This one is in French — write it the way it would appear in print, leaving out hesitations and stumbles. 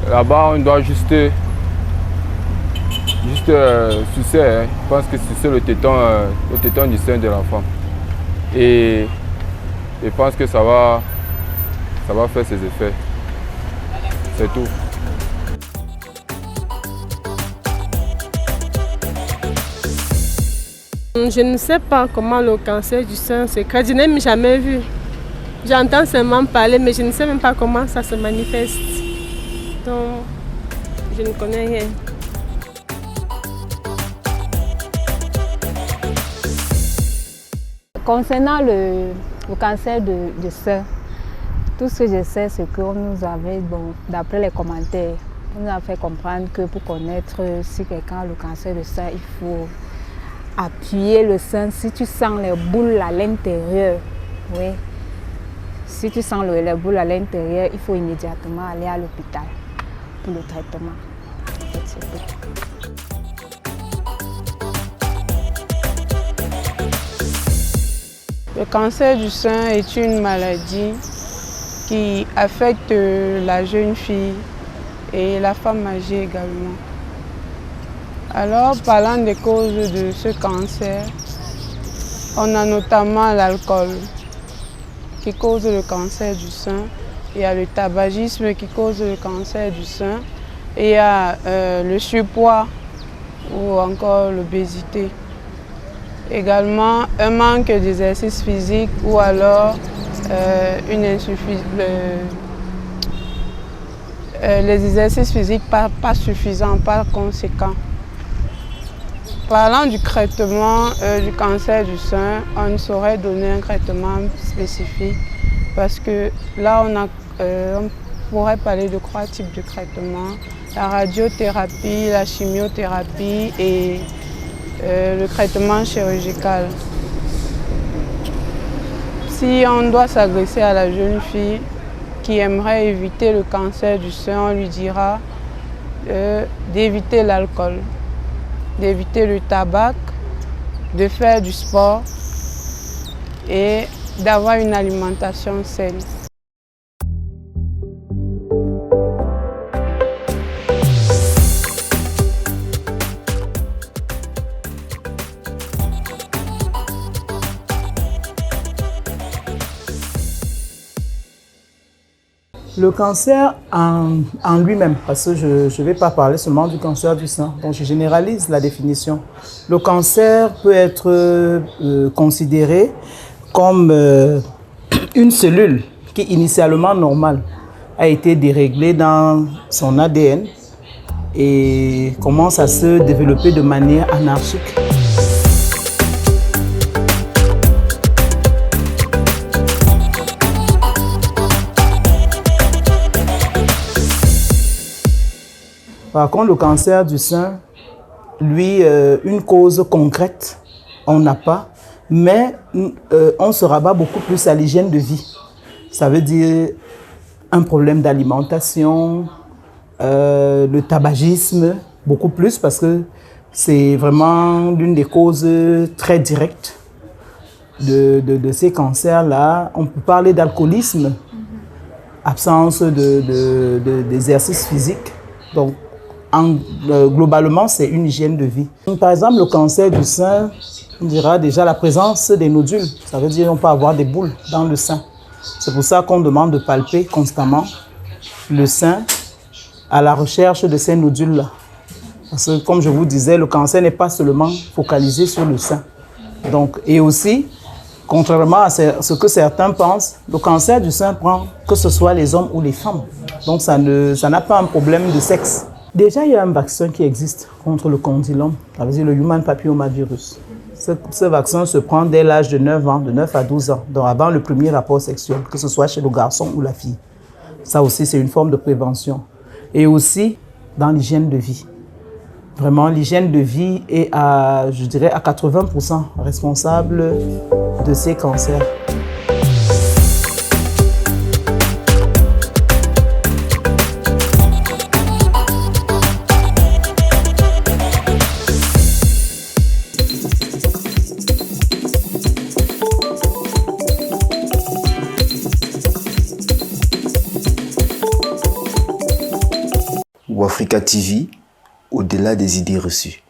Là-bas, on doit juste sucer, hein. Je pense que sucer le téton du sein de l'enfant. Et je pense que ça va faire ses effets. C'est tout. Je ne sais pas comment le cancer du sein se crée. Je n'ai jamais vu. J'entends seulement parler, mais je ne sais même pas comment ça se manifeste. Donc, je ne connais rien. Concernant le cancer de sein, tout ce que je sais, c'est qu'on nous avait, d'après les commentaires, on nous a fait comprendre que pour connaître si quelqu'un a le cancer de sein, il faut appuyer le sein. Si tu sens les boules à l'intérieur, oui. Si tu sens les boules à l'intérieur, il faut immédiatement aller à l'hôpital pour le traitement. Le cancer du sein est une maladie qui affecte la jeune fille et la femme âgée également. Alors, parlant des causes de ce cancer, on a notamment l'alcool qui cause le cancer du sein, il y a le tabagisme qui cause le cancer du sein, et il y a le surpoids ou encore l'obésité. Également, un manque d'exercice physique ou alors les exercices physiques pas suffisants, pas conséquents. Parlant du traitement du cancer du sein, on ne saurait donner un traitement spécifique parce que là, on pourrait parler de 3 types de traitements. La radiothérapie, la chimiothérapie et le traitement chirurgical. Si on doit s'adresser à la jeune fille qui aimerait éviter le cancer du sein, on lui dira d'éviter l'alcool, d'éviter le tabac, de faire du sport et d'avoir une alimentation saine. Le cancer en lui-même, parce que je ne vais pas parler seulement du cancer du sein, donc je généralise la définition. Le cancer peut être considéré comme une cellule qui, initialement normale, a été déréglée dans son ADN et commence à se développer de manière anarchique. Par contre, le cancer du sein, lui, une cause concrète, on n'a pas, mais on se rabat beaucoup plus à l'hygiène de vie. Ça veut dire un problème d'alimentation, le tabagisme, beaucoup plus, parce que c'est vraiment l'une des causes très directes de ces cancers-là. On peut parler d'alcoolisme, absence d'exercice physique. Donc, globalement, c'est une hygiène de vie. Par exemple, le cancer du sein, on dira déjà la présence des nodules. Ça veut dire qu'on peut avoir des boules dans le sein. C'est pour ça qu'on demande de palper constamment le sein à la recherche de ces nodules-là. Parce que, comme je vous disais, le cancer n'est pas seulement focalisé sur le sein. Donc, et aussi, contrairement à ce que certains pensent, le cancer du sein prend que ce soit les hommes ou les femmes. Donc, ça n'a pas un problème de sexe. Déjà, il y a un vaccin qui existe contre le condylome, ça veut dire le human papillomavirus. Ce vaccin se prend dès l'âge de 9 ans, de 9 à 12 ans, donc avant le premier rapport sexuel, que ce soit chez le garçon ou la fille. Ça aussi, c'est une forme de prévention. Et aussi, dans l'hygiène de vie. Vraiment, l'hygiène de vie est je dirais, à 80% responsable de ces cancers. ou Africa TV, au-delà des idées reçues.